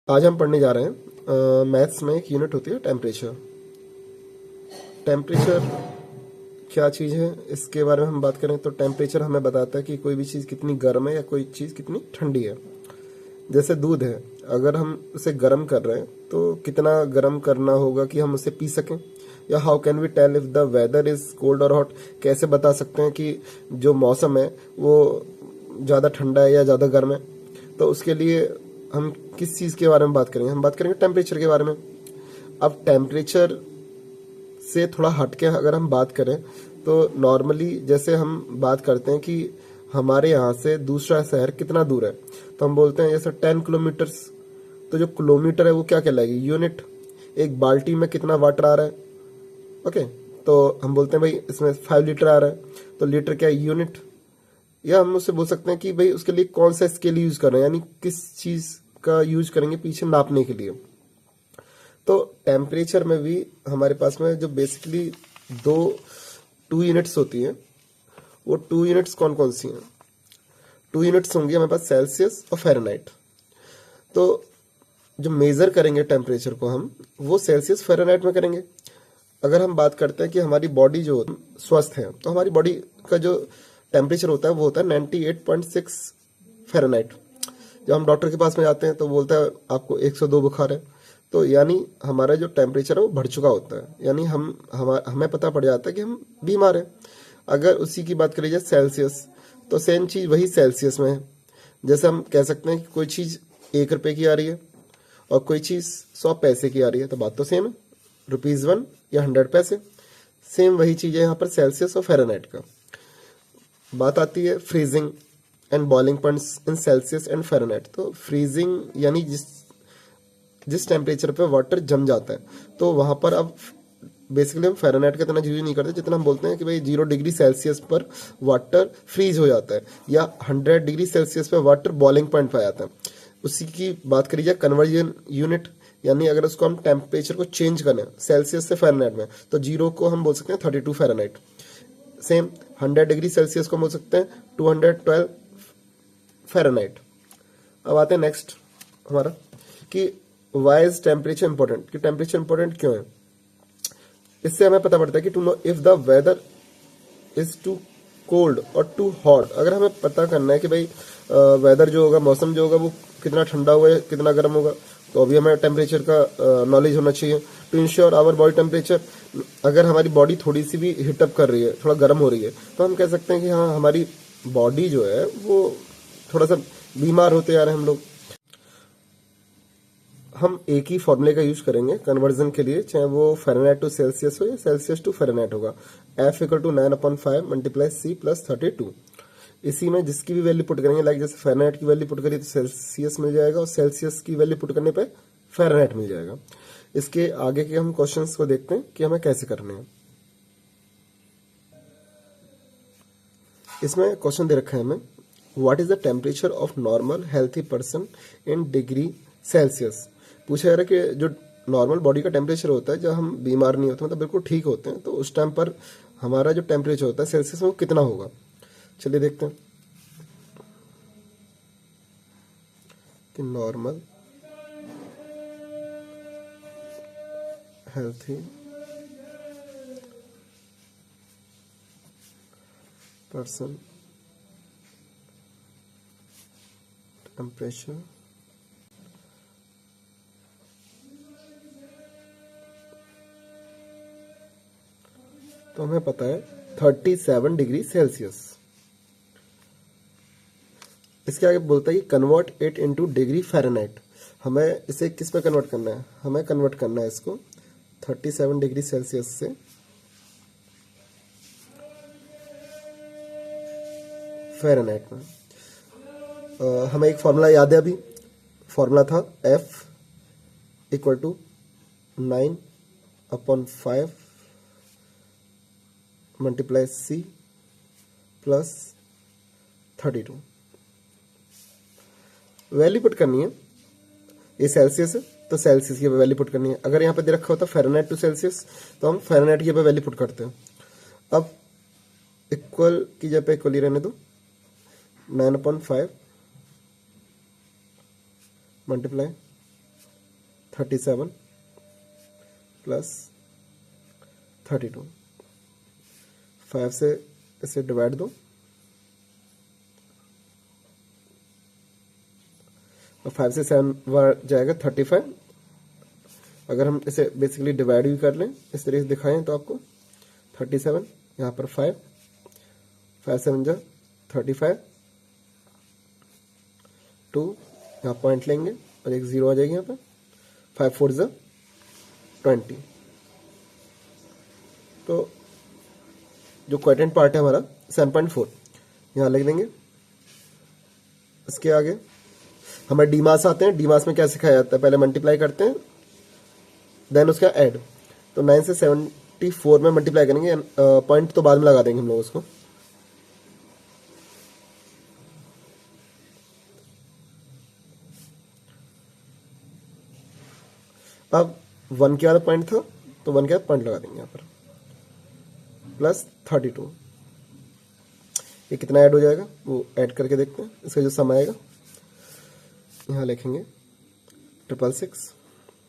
आज हम पढ़ने जा रहे हैं मैथ्स में एक यूनिट होती है टेम्परेचर। टेम्परेचर क्या चीज़ है इसके बारे में हम बात करें तो टेम्परेचर हमें बताता है कि कोई भी चीज़ कितनी गर्म है या कोई चीज़ कितनी ठंडी है। जैसे दूध है, अगर हम उसे गर्म कर रहे हैं तो कितना गर्म करना होगा कि हम उसे पी सकें, या how can we tell if the weather is cold और हॉट, कैसे बता सकते हैं कि जो मौसम है वो ज़्यादा ठंडा है या ज़्यादा गर्म है। तो उसके लिए हम किस चीज़ के बारे में बात करेंगे, हम बात करेंगे टेम्परेचर के बारे में। अब टेम्परेचर से थोड़ा हट के अगर हम बात करें तो नॉर्मली जैसे हम बात करते हैं कि हमारे यहाँ से दूसरा शहर कितना दूर है, तो हम बोलते हैं जैसे 10 किलोमीटर्स। तो जो किलोमीटर है वो क्या कहलाएगी, यूनिट। एक बाल्टी में कितना वाटर आ रहा है, ओके, तो हम बोलते हैं भाई इसमें 5 लीटर आ रहा है, तो लीटर क्या है, यूनिट। या हम उससे बोल सकते हैं कि भाई उसके लिए कौन सा स्केल यूज कर रहे हैं, यानी किस चीज का यूज करेंगे पीछे नापने के लिए। तो टेम्परेचर में भी हमारे पास में जो बेसिकली दो 2 यूनिट्स होती हैं, वो 2 यूनिट्स कौन कौन सी हैं। 2 यूनिट्स होंगी हमारे पास सेल्सियस और फ़ारेनहाइट। तो जो मेजर करेंगे टेम्परेचर को हम वो सेल्सियस फ़ारेनहाइट में करेंगे। अगर हम बात करते हैं कि हमारी बॉडी जो स्वस्थ है, तो हमारी बॉडी का जो टेम्परेचर होता है वो होता है 98.6 फ़ारेनहाइट। जब हम डॉक्टर के पास में जाते हैं तो बोलता है आपको 102 बुखार है, तो यानी हमारा जो टेम्परेचर है वो बढ़ चुका होता है, यानी हमें पता पड़ जाता है कि हम बीमार हैं। अगर उसी की बात करी जाए सेल्सियस, तो सेम चीज़ वही सेल्सियस में है। जैसे हम कह सकते हैं कि कोई चीज़ 1 रुपये की आ रही है और कोई चीज़ 100 पैसे की आ रही है, तो बात तो सेम है, ₹1 या 100 पैसे। सेम वही चीज़ है यहाँ पर सेल्सियस और फ़ारेनहाइट का। बात आती है freezing and boiling points in Celsius and Fahrenheit. तो फ्रीजिंग यानी जिस टेम्परेचर पे वाटर जम जाता है, तो वहाँ पर अब बेसिकली हम फ़ारेनहाइट का इतना यूज नहीं करते जितना हम बोलते हैं कि भाई 0 डिग्री सेल्सियस पर वाटर फ्रीज हो जाता है, या 100 डिग्री सेल्सियस पर वाटर बॉइलिंग पॉइंट पर आ जाता है। उसी की बात करी जाए कन्वर्जन यूनिट, यानी अगर उसको हम टेम्परेचर को चेंज करें सेल्सियस से फ़ारेनहाइट में, तो 0 को हम बोल सकते हैं 32 फ़ारेनहाइट। सेम 100 डिग्री सेल्सियस को बोल सकते हैं 212 फ़ारेनहाइट। अब आते हैं नेक्स्ट हमारा कि वाई इज टेम्परेचर इंपॉर्टेंट, कि टेम्परेचर इंपॉर्टेंट क्यों है। इससे हमें पता पड़ता है कि to know if the weather is too cold और टू हॉट। अगर हमें पता करना है कि भाई वेदर जो होगा, मौसम जो होगा वो कितना ठंडा होगा या कितना गर्म होगा, तो अभी हमें टेम्परेचर का नॉलेज होना चाहिए to ensure our body temperature. अगर हमारी बॉडी थोड़ी सी भी हीटअप कर रही है, थोड़ा गर्म हो रही है, तो हम कह सकते हैं कि हाँ हमारी बॉडी जो है वो थोड़ा सा बीमार होते जा रहे हैं हम लोग। हम एक ही फॉर्मूले का यूज करेंगे कन्वर्जन के लिए, चाहे वो फ़ारेनहाइट टू सेल्सियस हो या सेल्सियस टू फ़ारेनहाइट होगा। F = 9/5 multiply C + 32। इसी में जिसकी भी वैल्यू पुट करेंगे, लाइक जैसे फ़ारेनहाइट की वैल्यू पुट करी तो सेल्सियस मिल जाएगा, और सेल्सियस की वैल्यू पुट करने पे फ़ारेनहाइट मिल जाएगा। इसके आगे के हम क्वेश्चंस को देखते हैं कि हमें कैसे करने हैं। इसमें क्वेश्चन दे रखा है हमें, what is the temperature of normal healthy person in degree Celsius. पूछा जा रहा है कि जो नॉर्मल बॉडी का टेम्परेचर होता है जब हम बीमार नहीं होते, मतलब बिल्कुल ठीक होते हैं, तो उस टाइम पर हमारा जो टेम्परेचर होता है सेल्सियस में वो कितना होगा। चलिए देखते हैं कि नॉर्मल हेल्थी पर्सन टेम्परेचर तो हमें पता है 37 डिग्री सेल्सियस। इसके आगे बोलता है कि convert it into degree Fahrenheit. हमें इसे किस पे कन्वर्ट करना है, हमें कन्वर्ट करना है इसको 37 डिग्री सेल्सियस से फ़ारेनहाइट में। हमें एक फॉर्मूला याद है, अभी फॉर्मूला था F = 9/5 multiply C + 32। Value put करनी है, ये सेल्सियस है तो सेल्सियस की वैल्यू पुट करनी है। अगर यहाँ पे दे रखा होता फ़ारेनहाइट टू सेल्सियस, तो हम फ़ारेनहाइट की वैल्यू पुट करते हैं। अब इक्वल की जगह पे इक्वल ही रहने दो, 9/5 मल्टीप्लाई 37 प्लस 32। 5 से इसे डिवाइड दो और 5 से 7 बार जाएगा 35। अगर हम इसे बेसिकली डिवाइड भी कर लें, इस तरीके से दिखाएं तो आपको 37, यहाँ पर 5 7 जा 35, 2 यहाँ पॉइंट लेंगे और एक 0 आ जाएगी यहाँ पर, 5 4 जा 20। तो जो क्वाड्रेंट पार्ट है हमारा 7.4 यहाँ लिख देंगे। इसके आगे हमें डीमास आते हैं। डीमास में क्या सिखाया जाता है, पहले मल्टीप्लाई करते हैं देन उसका ऐड। तो 9 से 74 में मल्टीप्लाई करेंगे, पॉइंट तो बाद में लगा देंगे हम लोग उसको। अब 1 के बाद पॉइंट था तो 1 के बाद पॉइंट लगा देंगे यहाँ पर, प्लस 32। ये कितना ऐड हो जाएगा वो ऐड करके देखते हैं। इसका जो सम आएगा यहाँ लिखेंगे 666,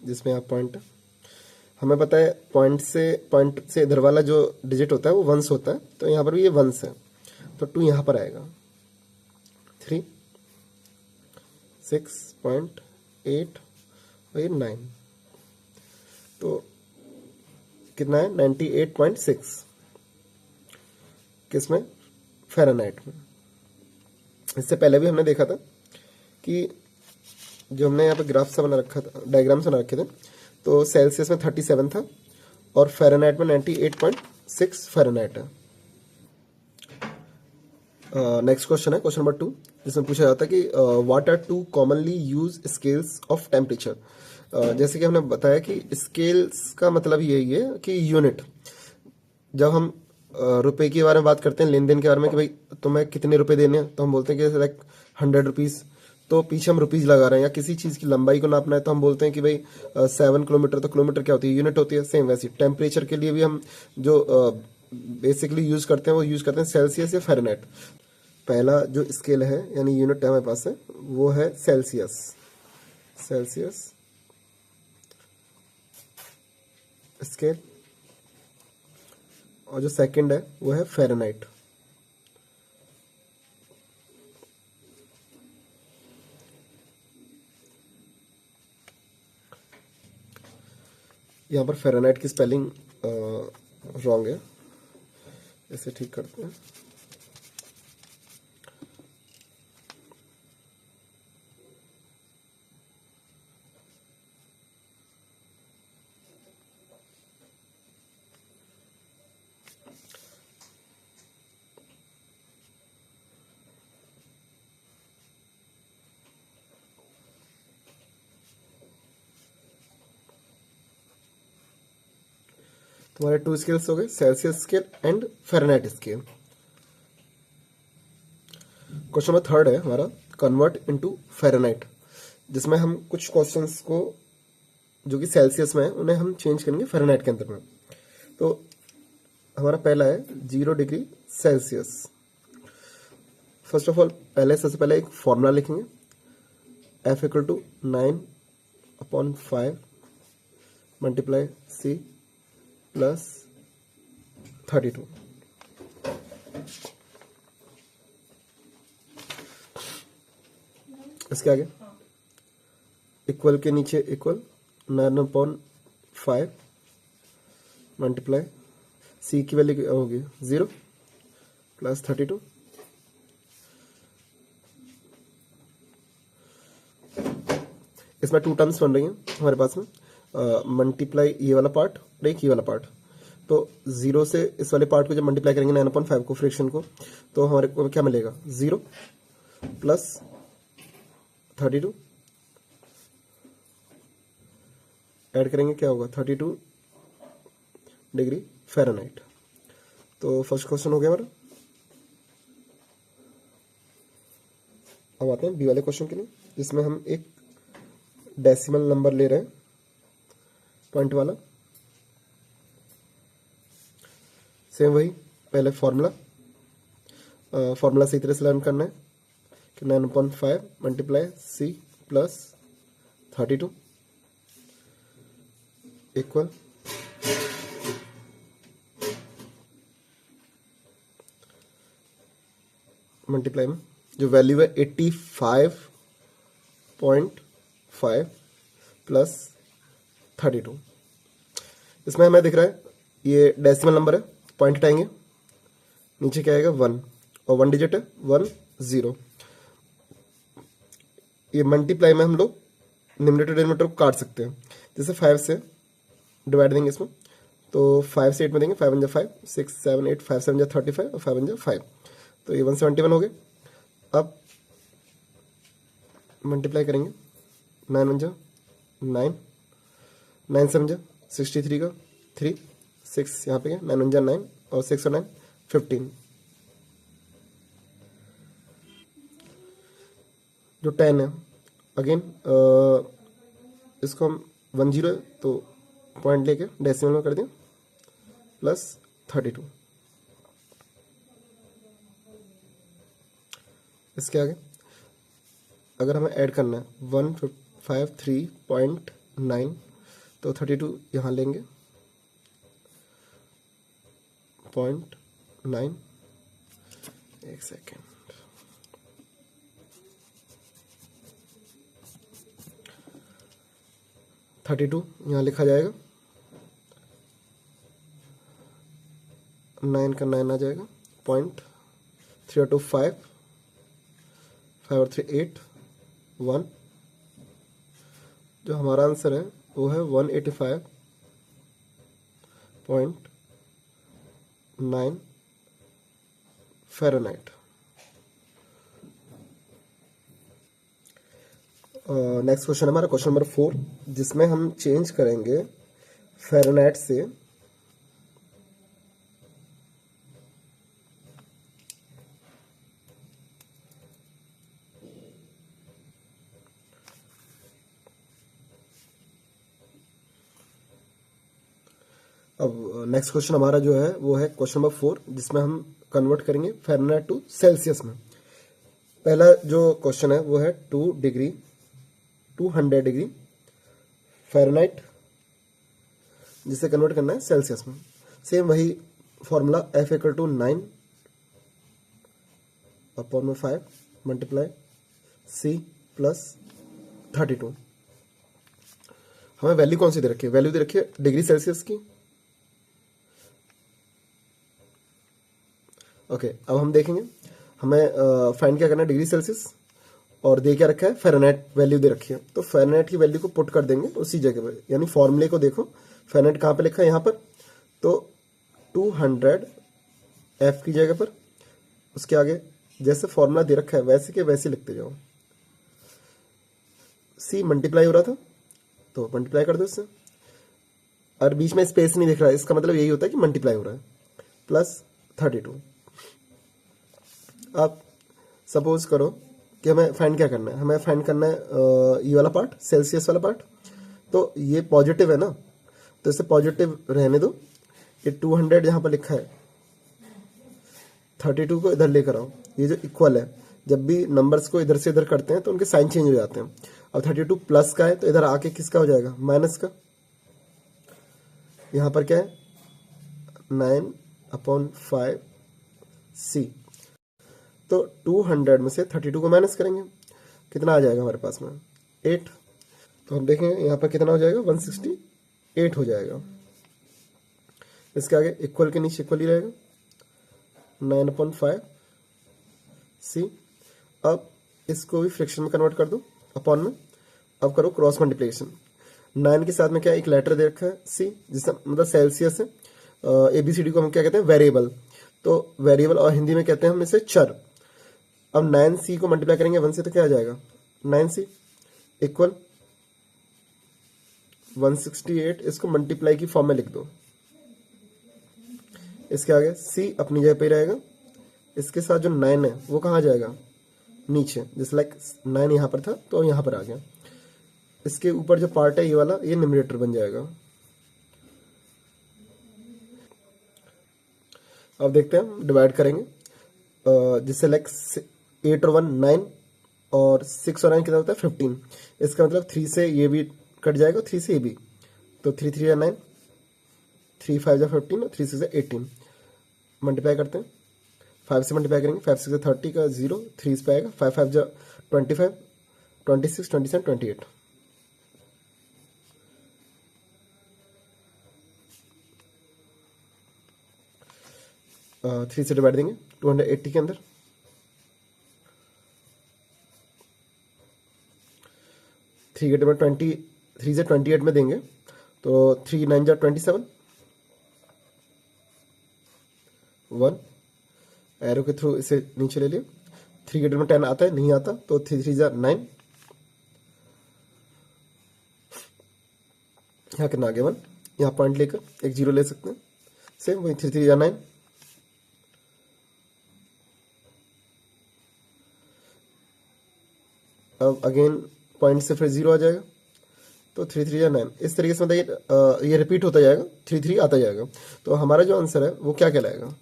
जिसमें यहाँ पॉइंट है। हमें पता है पॉइंट से इधर वाला जो डिजिट होता है वो वंस होता है, तो यहाँ पर भी ये वंस है, तो 2 यहाँ पर आएगा। 3 6.8 और ये 9, तो कितना है 98.6 किसमें, फ़ारेनहाइट में। इससे पहले भी हमने देखा था कि जो हमने यहाँ पे ग्राफ सा बना रखा था, डायग्राम से बना रखे थे, तो सेल्सियस में 37 था और फ़ारेनहाइट में 98.6 फ़ारेनहाइट है। नेक्स्ट क्वेश्चन है क्वेश्चन नंबर 2, जिसमें पूछा जाता है कि what are 2 commonly use scales of temperature. जैसे कि हमने बताया कि स्केल्स का मतलब यही है कि यूनिट। जब हम रुपए के बारे में बात करते हैं, लेन देन के बारे में कि भाई तुम्हें कितने रुपए देने हैं, तो हम बोलते हैं कि लाइक 100 रुपीज़, तो पीछे हम रुपीज़ लगा रहे हैं। या किसी चीज़ की लंबाई को नापना है तो हम बोलते हैं कि भाई 7 किलोमीटर, तो किलोमीटर क्या होती है, यूनिट होती है। सेम वैसे टेम्परेचर के लिए भी हम जो बेसिकली यूज़ करते हैं वो यूज़ करते हैं सेल्सियस या फ़ारेनहाइट। पहला जो स्केल है यानी यूनिट हमारे पास है वो है सेल्सियस स्केल, और जो सेकंड है वो है फ़ारेनहाइट। यहाँ पर फ़ारेनहाइट की स्पेलिंग रॉन्ग है, इसे ठीक करते हैं। तुम्हारे 2 स्केल्स हो गए, Celsius scale and Fahrenheit scale. Question number 3 है हमारा कन्वर्ट इनटू फ़ारेनहाइट, जिसमें हम कुछ क्वेश्चंस को जो कि सेल्सियस में है उन्हें हम चेंज करेंगे फ़ारेनहाइट के अंदर में। तो हमारा पहला है 0 degree Celsius. First of all सबसे पहले एक फॉर्मूला लिखेंगे, F = 9/5 मल्टीप्लाई C प्लस 32। इसके आगे इक्वल के नीचे इक्वल 9/5 मल्टीप्लाई C की वैल्यू होगी 0 प्लस 32। इसमें 2 टर्म्स बन रही हैं हमारे पास में, मल्टीप्लाई ये वाला पार्ट और एक ये वाला पार्ट। तो 0 से इस वाले पार्ट को जब मल्टीप्लाई करेंगे 9/5 को, फ्रैक्शन को, तो हमारे को क्या मिलेगा 0 प्लस 32, ऐड करेंगे क्या होगा 32 डिग्री फ़ारेनहाइट। तो फर्स्ट क्वेश्चन हो गया हमारा। अब आते हैं बी वाले क्वेश्चन के लिए, जिसमें हम एक डेसिमल नंबर ले रहे हैं, पॉइंट वाला। सेम वही पहले फॉर्मूला से तरह से लर्न करना है कि 9/5 multiply C plus 32। Equal multiply में जो वैल्यू है 85.5 प्लस 32, इसमें हमें दिख रहा है ये डेसिमल नंबर है, पॉइंट हटाएंगे, नीचे क्या आएगा 1 और 1 डिजिट है 1 0। ये मल्टीप्लाई में हम लोग न्यूमरेटर डिनोमिनेटर को काट सकते हैं, जैसे 5 से डिवाइड देंगे इसमें, तो 5 से 8 में देंगे, 5 1 जा 5, 6 7 8, 5 7 जा 35 और 5 1 जा 5, तो ये 171 हो गए। अब मल्टीप्लाई करेंगे, 9 1 जा 9, 9 7 जा 63 का 3, 6 यहाँ पे गया, 9 1 जा 9 और 6 और 9 15। जो 10 है अगेन इसको हम 10 है तो पॉइंट लेके डेसिमल में कर दें प्लस 32। इसके आगे अगर हमें ऐड करना है 153.9 तो 32 यहाँ लेंगे 0.9, एक सेकेंड, थर्टी टू यहाँ लिखा जाएगा, 9 का 9 आ जाएगा, 0.325, 5 और 3 8, 1, जो हमारा आंसर है वो है 185.9 फ़ारेनहाइट। नेक्स्ट क्वेश्चन हमारा क्वेश्चन नंबर 4, जिसमें हम चेंज करेंगे फ़ारेनहाइट से अब नेक्स्ट क्वेश्चन हमारा जो है वो है क्वेश्चन नंबर 4, जिसमें हम कन्वर्ट करेंगे फ़ारेनहाइट टू सेल्सियस में। पहला जो क्वेश्चन है वो है 200 डिग्री फ़ारेनहाइट, जिसे कन्वर्ट करना है सेल्सियस में। सेम वही फॉर्मूला F = 9 अपॉन में 5 मल्टीप्लाई C प्लस 32। हमें वैल्यू कौन सी दे रखी है? वैल्यू दे रखी है डिग्री सेल्सियस की। ओके, अब हम देखेंगे हमें फाइंड क्या करना है, डिग्री सेल्सियस, और दे क्या रखा है फ़ारेनहाइट वैल्यू दे रखी है, तो फ़ारेनहाइट की वैल्यू को पुट कर देंगे उसी जगह पर, यानी फॉर्मूले को देखो फ़ारेनहाइट कहाँ पे लिखा है, यहाँ पर, तो 200 F की जगह पर, उसके आगे जैसे फॉर्मूला दे रखा है वैसे के वैसे लिखते जाओ। C मल्टीप्लाई हो रहा था तो मल्टीप्लाई कर दो इससे, और बीच में स्पेस नहीं दिख रहा है, इसका मतलब यही होता है कि मल्टीप्लाई हो रहा है, प्लस 32। अब सपोज करो कि हमें फाइंड क्या करना है, हमें फाइंड करना है ये वाला पार्ट, सेल्सियस वाला पार्ट, तो ये पॉजिटिव है ना, तो इसे पॉजिटिव रहने दो। ये 200 यहाँ पर लिखा है, 32 को इधर लेकर आओ, ये जो इक्वल है, जब भी नंबर्स को इधर से इधर करते हैं तो उनके साइन चेंज हो जाते हैं। अब 32 प्लस का है तो इधर आके किसका हो जाएगा, माइनस का। यहाँ पर क्या है 9/5 C, तो 200 में से 32 को माइनस करेंगे, कितना आ जाएगा हमारे पास में 8, तो हम देखेंगे यहाँ पर कितना हो जाएगा 168 हो जाएगा। इसके आगे इक्वल के नीचे इक्वल ही रहेगा 9/5 C। अब इसको भी फ्रैक्शन में कन्वर्ट कर दो अपॉन में, अब करो क्रॉस मल्टीप्लिकेशन। 9 के साथ में क्या एक लेटर दे रखा है C, जिसका मतलब सेल्सियस है। ABCD को हम क्या कहते हैं, वेरिएबल, तो वेरिएबल और हिंदी में कहते हैं हम इसे चर। अब 9C को मल्टीप्लाई करेंगे 1 से तो क्या आ जाएगा 9C इक्वल 168, इसको मल्टीप्लाई की फॉर्म में लिख दो। इसके आगे C अपनी जगह पे ही रहेगा, इसके साथ जो 9 है वो कहाँ जाएगा नीचे, जैसे लाइक 9 यहाँ पर था तो यहाँ पर आ गया। इसके ऊपर जो पार्ट है ये वाला, ये न्यूमरेटर बन जाएगा। अब देखते हैं डिवाइड करेंगे, जिससे लाइक 8 और 1 9 और 6 और 9 कितना होता है 15। इसका मतलब 3 से ये भी कट जाएगा, 3 से ये भी, तो 3 3 या 9, 3 5 या 15 और 3 6 या 18 मल्टीप्लाई करते हैं। 5 से मल्टीप्लाई करेंगे, 5 6 30 का 0, 3 इस पे आएगा, 5 5 जा 25, 26 27 28। थ्री से डिवाइड देंगे 280 के अंदर, 3 के डिवाइड 20, 3 से 28 में देंगे तो 3 9 जा 27, 1 एरो के थ्रू इसे नीचे ले लिया। 3 के डिवाइड 10 आता है, नहीं आता, तो 3 3 जा 9, यहाँ कितना आ गया 1, यहाँ पॉइंट लेकर एक जीरो ले सकते हैं। सेम वही 3 3 जा 9, अब अगेन पॉइंट से फिर 0 आ जाएगा, तो 3 3 या 9। इस तरीके से मतलब ये रिपीट होता जाएगा, 3 3 आता जाएगा। तो हमारा जो आंसर है वो क्या कहलाएगा,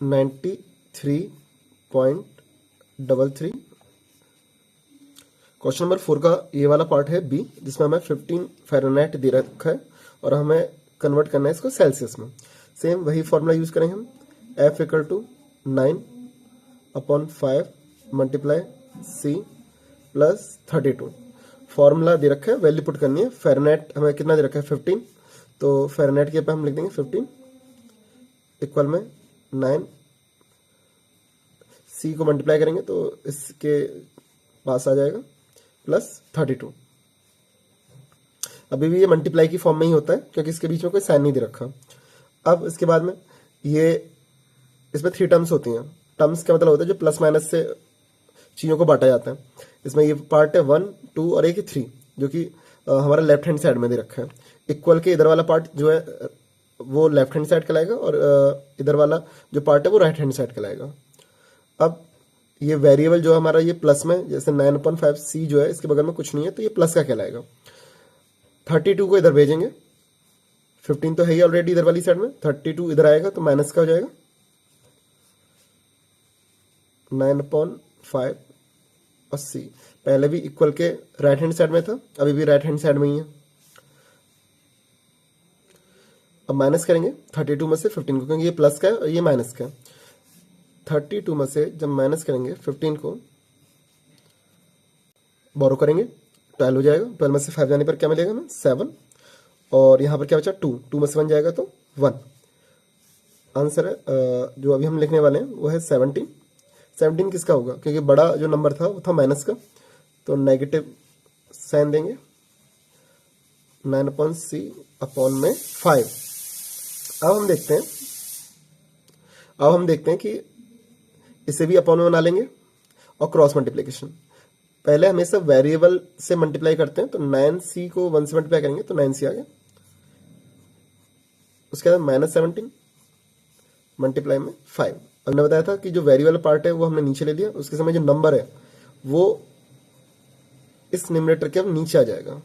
93.33। क्वेश्चन नंबर 4 का ये वाला पार्ट है बी, जिसमें हमें 15 फ़ारेनहाइट दे रखा है और हमें कन्वर्ट करना है इसको सेल्सियस में। सेम वही फॉर्मूला यूज करेंगे हम, F equal to 9/5 multiply C plus 32। Formula दे रखा है, वैल्यू पुट करनी है। फ़ारेनहाइट हमें कितना दे रखा है 15, तो फ़ारेनहाइट के पे हम लिख देंगे 15 इक्वल में 9, C को मल्टीप्लाई करेंगे तो इसके पास आ जाएगा प्लस 32। अभी भी ये मल्टीप्लाई की फॉर्म में ही होता है क्योंकि इसके बीच में कोई साइन नहीं दे रखा। अब इसके बाद में ये इसमें 3 टर्म्स होती हैं। टर्म्स का मतलब होता है जो प्लस माइनस से चीज़ों को बांटा जाता है। इसमें ये पार्ट है 1 2 और एक 3, जो कि हमारा लेफ्ट हैंड साइड में दे रखा है। इक्वल के इधर वाला पार्ट जो है वो लेफ्ट हैंड साइड कहलाएगा और इधर वाला जो पार्ट है वो राइट हैंड साइड कहलाएगा। अब ये वेरिएबल जो हमारा ये प्लस में, जैसे 9/5 C जो है इसके बगल में कुछ नहीं है तो ये प्लस का कहलाएगा। 32 को इधर भेजेंगे, 15 तो है ही ऑलरेडी इधर वाली साइड में, 32 इधर आएगा तो माइनस का हो जाएगा 9/5 और C। पहले भी इक्वल के राइट हैंड साइड में था, अभी भी राइट हैंड साइड में ही है। अब माइनस करेंगे 32 में से 15 को, क्योंकि ये प्लस का है और ये माइनस का है। 32 में से जब माइनस करेंगे 15 को, बोरो करेंगे 12 हो जाएगा। 12 में से 5 जाने पर क्या मिलेगा हमें 7, और यहाँ पर क्या बचा 2, 2 में से 1 जाएगा तो 1। आंसर है जो अभी हम लिखने वाले हैं वो है 17। 17 किसका होगा, क्योंकि बड़ा जो नंबर था वो था माइनस का, तो नेगेटिव साइन देंगे 9/C/5। अब हम देखते हैं कि इसे भी अपॉन में बना लेंगे और क्रॉस मल्टीप्लिकेशन। पहले हमेशा वेरिएबल से मल्टीप्लाई करते हैं, तो 9C को 1 से मल्टीप्लाई करेंगे तो 9C आ गया। उसके बाद -17 मल्टीप्लाई में 5। हमने बताया था कि जो वेरिएबल पार्ट है वो हमने नीचे ले लिया, उसके समय जो नंबर है वो इस न्यूमरेटर के नीचे आ जाएगा।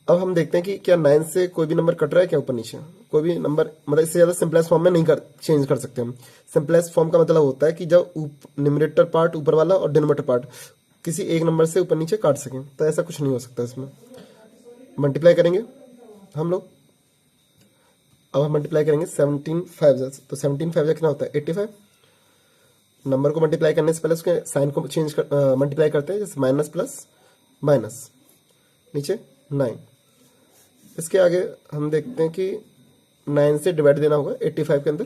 अब हम देखते हैं कि क्या 9 से कोई भी नंबर कट रहा है क्या ऊपर नीचे, कोई भी नंबर, मतलब इससे ज्यादा सिंपलेस्ट फॉर्म में नहीं चेंज कर सकते हम। सिंपलेस्ट फॉर्म का मतलब होता है कि जब न्यूमरेटर पार्ट ऊपर वाला और डिनोमिनेटर पार्ट किसी एक नंबर से ऊपर नीचे काट सकें, तो ऐसा कुछ नहीं हो सकता इसमें। मल्टीप्लाई करेंगे हम लोग, अब हम मल्टीप्लाई करेंगे 17 5 तो 17 5 कितना होता है 85। नंबर को मल्टीप्लाई करने से पहले उसके साइन को चेंज कर मल्टीप्लाई करते हैं, जैसे माइनस प्लस माइनस, नीचे 9। इसके आगे हम देखते हैं कि 9 से डिवाइड देना होगा 85 के अंदर,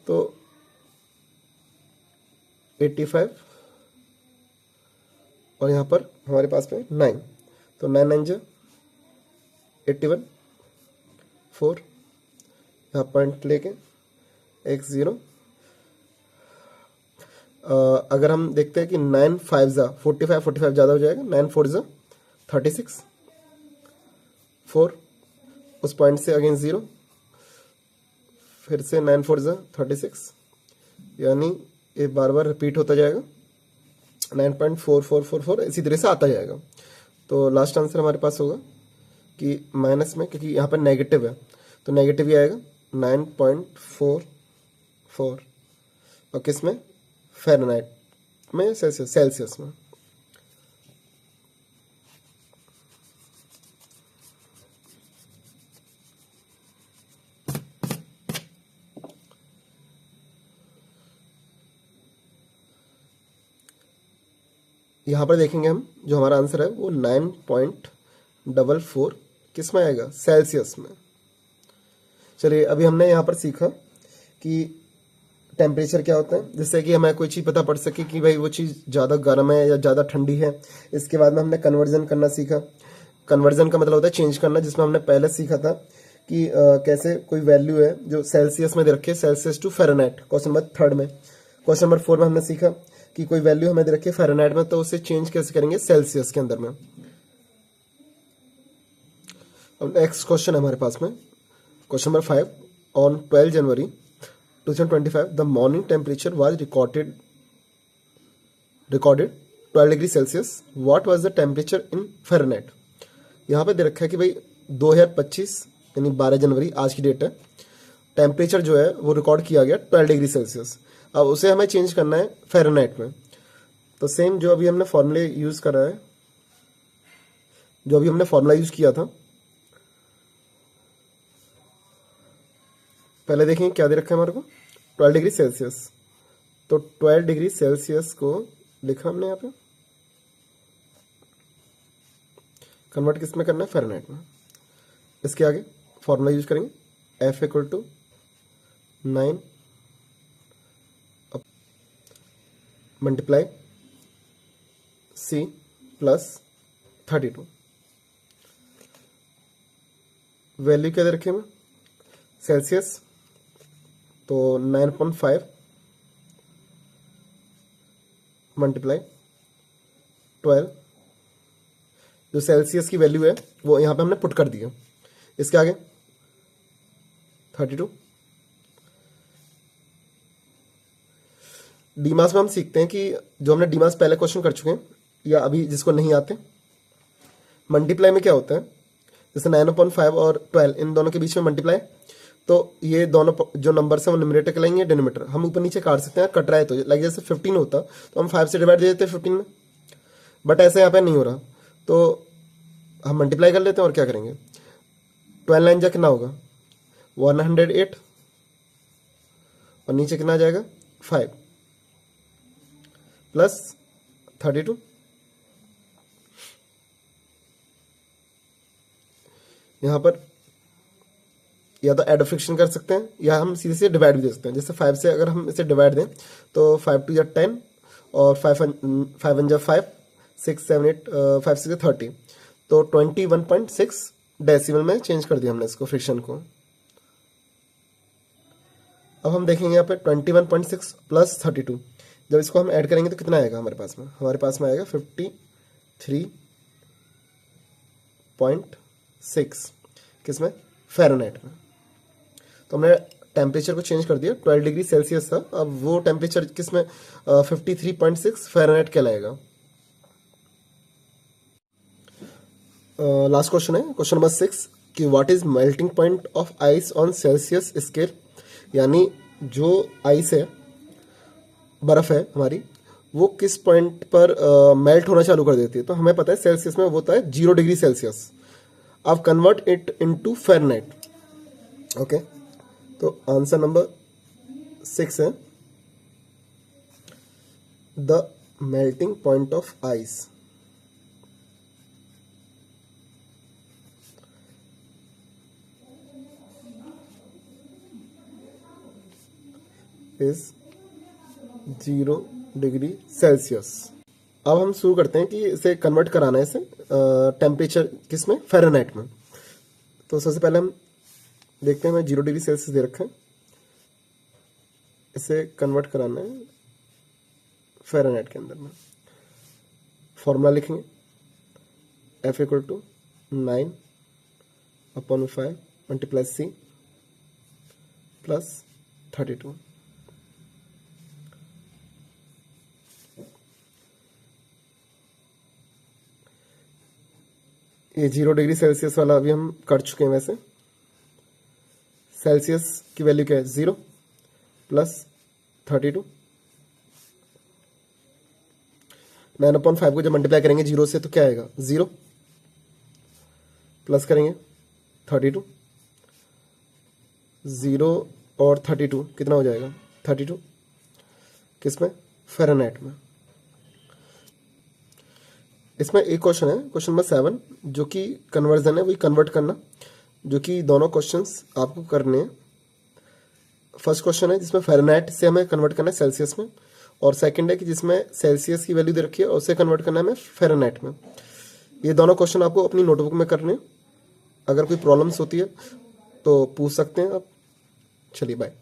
तो 85 और यहाँ पर हमारे पास में 9, तो 9 9 जा 81 4, यहाँ पॉइंट लेके एक 0। अगर हम देखते हैं कि 9 5 जा 45, 45 ज़्यादा हो जाएगा, 9 4 जा 36, 4 उस पॉइंट से अगेन 0, फिर से 9 4 जा 36, यानी ये बार बार रिपीट होता जाएगा 9.4444, इसी तरह से आता जाएगा। तो लास्ट आंसर हमारे पास होगा कि माइनस में, क्योंकि यहाँ पर नेगेटिव है तो नेगेटिव ही आएगा, 9.44 और किस में, फ़ारेनहाइट में, सेल्सियस में। यहाँ पर देखेंगे हम, जो हमारा आंसर है वो 9.44 किस में आएगा, सेल्सियस में। चलिए अभी हमने यहाँ पर सीखा कि टेम्परेचर क्या होता है, जिससे कि हमें कोई चीज़ पता पड़ सके कि भाई वो चीज़ ज़्यादा गर्म है या ज़्यादा ठंडी है। इसके बाद में हमने कन्वर्जन करना सीखा। कन्वर्जन का मतलब होता है चेंज करना, जिसमें हमने पहले सीखा था कि कैसे कोई वैल्यू है जो सेल्सियस में दे रखी है, Celsius to Fahrenheit, question number 3 में। क्वेश्चन नंबर 4 में हमने सीखा कि कोई वैल्यू हमें दे रखी है फ़ारेनहाइट में, तो उसे चेंज कैसे करेंगे सेल्सियस के अंदर में। अब नेक्स्ट क्वेश्चन है हमारे पास में, question number 5। On 12 January 2025 the morning temperature was recorded 12 degree Celsius. What was the temperature in Fahrenheit. यहाँ पे दे रखा है कि भाई 2025 यानी 12 जनवरी आज की डेट है, टेम्परेचर जो है वो रिकॉर्ड किया गया 12 डिग्री सेल्सियस। अब उसे हमें चेंज करना है फ़ारेनहाइट में। तो सेम जो अभी हमने फॉर्मूले यूज़ करा है, जो अभी हमने फॉर्मूला यूज़ किया था, पहले देखें क्या दे रखा है हमारे को, 12 डिग्री सेल्सियस। तो 12 डिग्री सेल्सियस को लिखा हमने यहाँ पे, कन्वर्ट किस में करना है, फ़ारेनहाइट में। इसके आगे फॉर्मूला यूज करेंगे, F equal to 9 multiply C plus 32। Value क्या दे रखे हमें, सेल्सियस, तो 9.5 मल्टीप्लाई 12, जो सेल्सियस की वैल्यू है वो यहाँ पे हमने पुट कर दिया। इसके आगे 32। डीमास में हम सीखते हैं कि जो हमने डीमास पहले क्वेश्चन कर चुके हैं, या अभी जिसको नहीं आते, मल्टीप्लाई में क्या होता है, जैसे 9.5 और 12 इन दोनों के बीच में मल्टीप्लाई, तो ये दोनों जो नंबर है वो न्यूमरेटर कहलाएंगे, डिनोमिनेटर हम ऊपर नीचे काट सकते हैं। कट रहा है तो लाइक जैसे 15 होता तो हम 5 से डिवाइड दे देते 15 में, बट ऐसे यहाँ पे नहीं हो रहा, तो हम मल्टीप्लाई कर लेते हैं और क्या करेंगे, 12 लाइन जा कितना होगा 108, और नीचे कितना आ जाएगा 5 प्लस 32। यहाँ पर या तो एड फ्रिक्शन कर सकते हैं, या हम सीधे से डिवाइड भी दे सकते हैं। जैसे 5 से अगर हम इसे डिवाइड दें तो 5 2 जा 10 और 5 1 जा 5, 6 7 8 5 6 30, तो 21.6 डेसिमल में चेंज कर दिया हमने इसको, फ्रिक्शन को। अब हम देखेंगे यहाँ पे 21.6 प्लस 32, जब इसको हम ऐड करेंगे तो कितना आएगा हमारे पास में, आएगा 53.6 किसमें, फ़ारेनहाइट में। तो हमने टेम्परेचर को चेंज कर दिया, 12 डिग्री सेल्सियस था, अब वो टेम्परेचर किसमें 53.6 फ़ारेनहाइट कहलाएगा। लास्ट क्वेश्चन है, क्वेश्चन नंबर 6 कि what is melting point of ice on Celsius scale. यानी जो आइस है, बर्फ है हमारी, वो किस पॉइंट पर मेल्ट होना चालू कर देती है। तो हमें पता है सेल्सियस में वो होता है 0 डिग्री सेल्सियस। अब convert it into Fahrenheit. Okay, तो आंसर नंबर 6 है the melting point of ice is 0 degree Celsius. अब हम शुरू करते हैं कि इसे कन्वर्ट कराना है, इसे टेम्परेचर किस में, फ़ारेनहाइट में। तो सबसे पहले हम देखते हैं, मैं 0 डिग्री सेल्सियस दे रखा है, इसे कन्वर्ट कराना है फ़ारेनहाइट के अंदर में। फॉर्मूला लिखेंगे, F equal to 9/5 multiply C plus 32। ये 0 डिग्री सेल्सियस वाला अभी हम कर चुके हैं वैसे। सेल्सियस की वैल्यू क्या है 0 प्लस 32। 9/5 को जब मल्टीप्लाई करेंगे 0 से तो क्या आएगा 0 प्लस करेंगे 32। 0 और 32 कितना हो जाएगा 32 किस में फ़ारेनहाइट में। इसमें एक क्वेश्चन है क्वेश्चन नंबर 7 जो कि कन्वर्जन है, वही कन्वर्ट करना, जो कि दोनों क्वेश्चंस आपको करने हैं। फर्स्ट क्वेश्चन है जिसमें फ़ारेनहाइट से हमें कन्वर्ट करना है सेल्सियस में, और सेकंड है कि जिसमें सेल्सियस की वैल्यू दे रखी है और उसे कन्वर्ट करना है हमें फ़ारेनहाइट में। ये दोनों क्वेश्चन आपको अपनी नोटबुक में करने हैं। अगर कोई प्रॉब्लम्स होती है तो पूछ सकते हैं आप। चलिए बाय।